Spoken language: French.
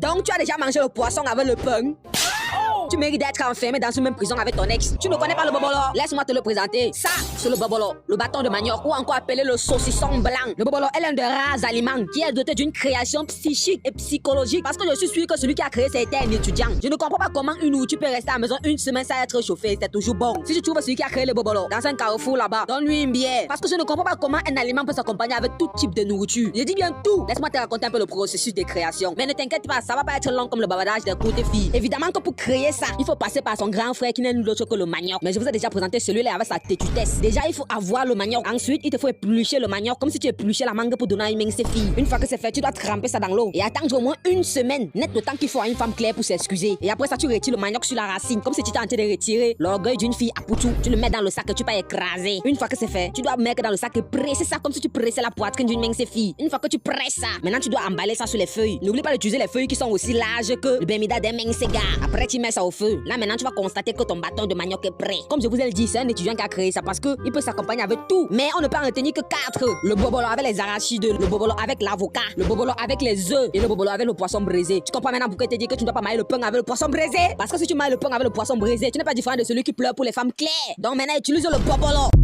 Donc tu as déjà mangé le poisson avec le pain. Tu mérites d'être enfermé dans une même prison avec ton ex. Tu ne connais pas le bobolo? Laisse-moi te le présenter. Ça, c'est le bobolo, le bâton de manioc ou encore appelé le saucisson blanc. Le bobolo est l'un des rares aliments qui est doté d'une création psychique et psychologique. Parce que je suis sûr que celui qui a créé c'était un étudiant. Je ne comprends pas comment une nourriture peut rester à la maison une semaine sans être chauffée. C'est toujours bon. Si tu trouves celui qui a créé le bobolo dans un carrefour là-bas, donne-lui une bière. Parce que je ne comprends pas comment un aliment peut s'accompagner avec tout type de nourriture. Je dis bien tout. Laisse-moi te raconter un peu le processus de création. Mais ne t'inquiète pas, ça va pas être long comme le bavardage des courtes filles. Évidemment que pour créer ça, il faut passer par son grand frère qui n'est nul autre que le manioc. Mais je vous ai déjà présenté celui-là avec sa têtutesse. Déjà, il faut avoir le manioc. Ensuite, il te faut éplucher le manioc comme si tu épluchais la mangue pour donner à une mince fille. Une fois que c'est fait, tu dois tremper ça dans l'eau et attendre au moins une semaine, net le temps qu'il faut à une femme claire pour s'excuser. Et après ça, tu retires le manioc sur la racine, comme si tu étais en train de retirer l'orgueil d'une fille à poutou. Tu le mets dans le sac et tu peux écraser. Une fois que c'est fait, tu dois mettre dans le sac et presser ça comme si tu pressais la poitrine d'une mince fille. Une fois que tu presses ça, maintenant tu dois emballer ça sur les feuilles. N'oublie pas d'utiliser les feuilles qui sont aussi larges que le bémida des minces gars. Après, tu mets ça au feu. Là, maintenant, tu vas constater que ton bâton de manioc est prêt. Comme je vous ai dit, c'est un étudiant qui a créé ça parce qu'il peut s'accompagner avec tout. Mais on ne peut en retenir que 4. Le bobolo avec les arachides, le bobolo avec l'avocat, le bobolo avec les œufs et le bobolo avec le poisson braisé. Tu comprends maintenant pourquoi je te dis que tu ne dois pas mailler le pain avec le poisson braisé? Parce que si tu mailles le pain avec le poisson braisé, tu n'es pas différent de celui qui pleure pour les femmes claires. Donc maintenant, utilise le bobolo.